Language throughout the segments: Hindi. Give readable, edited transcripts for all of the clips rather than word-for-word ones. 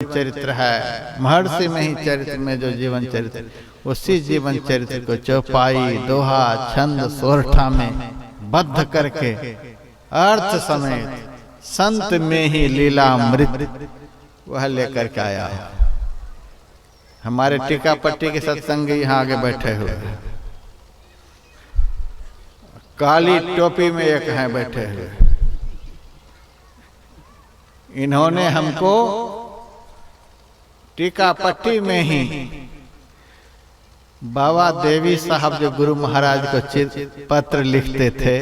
चरित्र है, महर्षि में ही चरित्र में जो जीवन चरित्र, उसी जीवन चरित्र को चौपाई, दोहा, छंद, सोरठा में बद्ध करके अर्थ समेत संत में ही लीलामृत वह लेकर के आया है। हमारे टीका पट्टी के सत्संगी यहाँ आगे बैठे हुए हैं, काली टोपी में एक हैं बैठे हुए। इन्होंने हमको टीका पट्टी में ही बाबा देवी साहब जो गुरु महाराज को पत्र लिखते थे,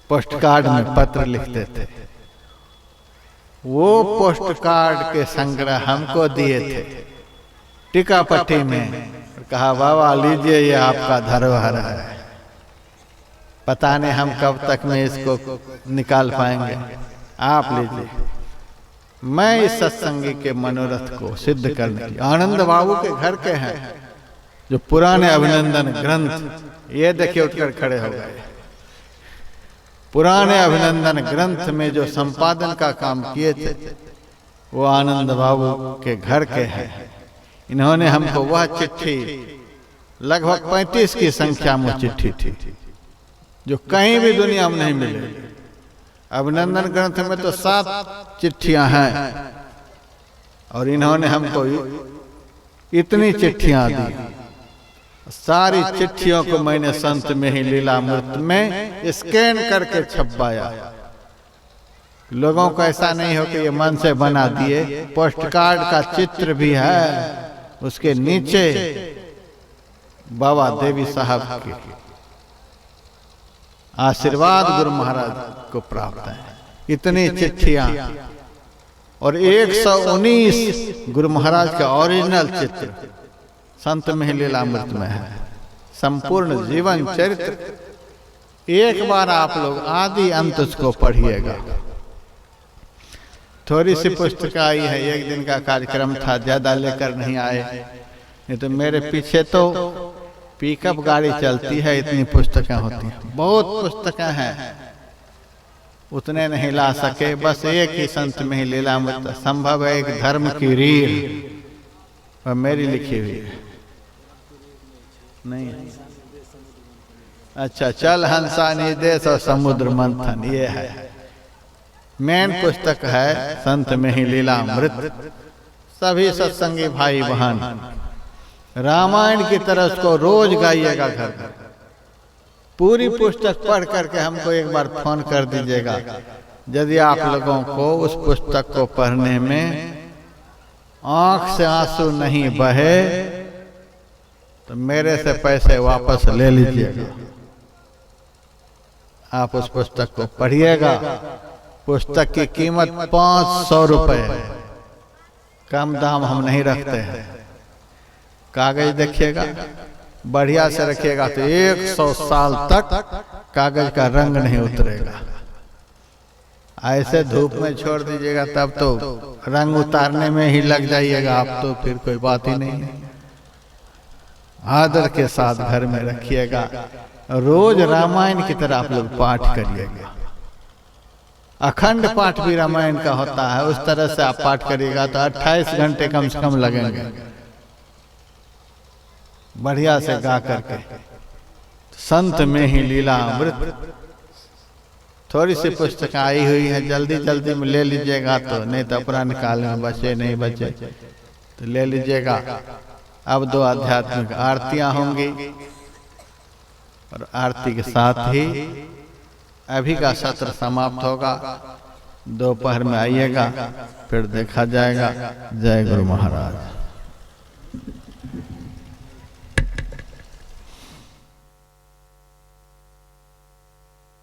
पोस्ट कार्ड में पत्र लिखते थे, वो पोस्ट कार्ड के संग्रह हमको दिए थे टीका पट्टी में। कहा बाबा लीजिए, ये आपका धरोहर है, पता नहीं हम कब तक में इसको निकाल पाएंगे, आप लीजिए। मैं इस सत्संगी के मनोरथ को सिद्ध करने के लिए आनंद बाबू के घर के हैं जो पुराने अभिनंदन ग्रंथ, ये देखिए उठकर खड़े हो गए, पुराने अभिनंदन ग्रंथ में जो संपादन का काम किए थे वो आनंद बाबू के घर के हैं। इन्होंने हमको वह चिट्ठी, लगभग 35 की संख्या में चिट्ठी थी जो कहीं भी दुनिया में नहीं मिले। अभिनंदन ग्रंथ में तो 7 चिट्ठियां हैं और इन्होंने हमको इतनी चिट्ठियां दी। सारी चिट्ठियों को मैंने संत में ही लीलामृत में स्कैन करके छपवाया। लोगों को ऐसा नहीं हो कि ये मन से बना दिए, पोस्ट कार्ड का चित्र भी है, उसके नीचे बाबा देवी साहब के आशीर्वाद गुरु महाराज को प्राप्त है। इतनी चिट्ठियां और 119 गुरु महाराज का ओरिजिनल चित्र संत में लीलामृत में है। संपूर्ण जीवन चरित्र एक बार आप लोग आदि अंत उसको पढ़िएगा। थोड़ी सी पुस्तक आई है, एक दिन का कार्यक्रम था, ज्यादा लेकर नहीं आए, नहीं तो मेरे पीछे तो पिकअप गाड़ी चलती है, इतनी पुस्तकें होती हैं, बहुत पुस्तकें हैं, उतने नहीं ला सके। बस एक ही संत में ही लीलामृत संभव है, एक धर्म की रीढ़, और मेरी लिखी हुई है नहीं। अच्छा, चल हंसा निदेश और समुद्र मंथन, ये है मेन पुस्तक है संत में ही लीलामृत। सभी सत्संगी भाई बहन रामायण की तरह उसको रोज गाइएगा घर पर। पूरी पुस्तक पढ़ करके हमको एक बार फोन कर दीजिएगा। यदि आप लोगों को उस पुस्तक को पढ़ने में आंख से आंसू नहीं बहे तो मेरे से पैसे वापस ले लीजिएगा। आप उस पुस्तक को पढ़िएगा। पुस्तक की कीमत 500 रुपए, कम दाम हम नहीं रखते हैं। कागज देखिएगा, बढ़िया से रखिएगा तो 100 साल तक कागज का रंग नहीं उतरेगा। ऐसे धूप में छोड़ दीजिएगा तब तो रंग उतारने में ही लग जाइएगा आप, तो फिर कोई बात ही नहीं है। आदर के साथ घर में रखिएगा। रोज रामायण की तरह आप लोग पाठ करिएगा। अखंड पाठ भी रामायण का होता है, उस तरह से आप पाठ करिएगा तो 28 घंटे कम से कम लगेंगे, बढ़िया से गा करके। संत में ही लीलामृत, थोड़ी सी पुस्तक आई हुई है, जल्दी जल्दी में ले लीजिएगा तो, नहीं तो अपराह्न काल में बचे नहीं बचे तो ले लीजिएगा। अब 2 आध्यात्मिक आरतियां होंगी और आरती के साथ ही अभी का सत्र समाप्त होगा। दोपहर में आइएगा, फिर देखा जाएगा। जय गुरु महाराज।